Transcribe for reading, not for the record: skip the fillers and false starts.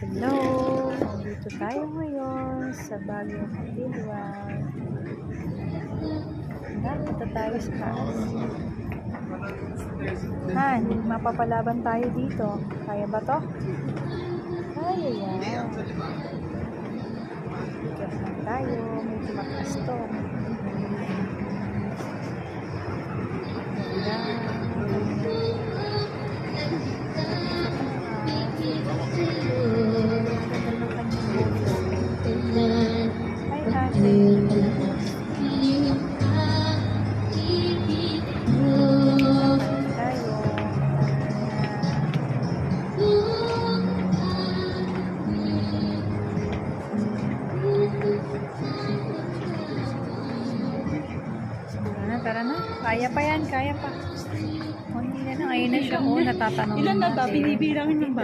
Hello! Dito tayo ngayon sa Baguio Cathedral. Punta tayo sa taas. Han, mapapalaban tayo dito. Kaya ba to? Kaya yan. Tikas lang tayo. Medyo mataas to. Tara na. Kaya pa yan, kaya pa. Hindi na lang. Ayun na siya. Natatanong. Ilan na ba? Binibilang niyo ba?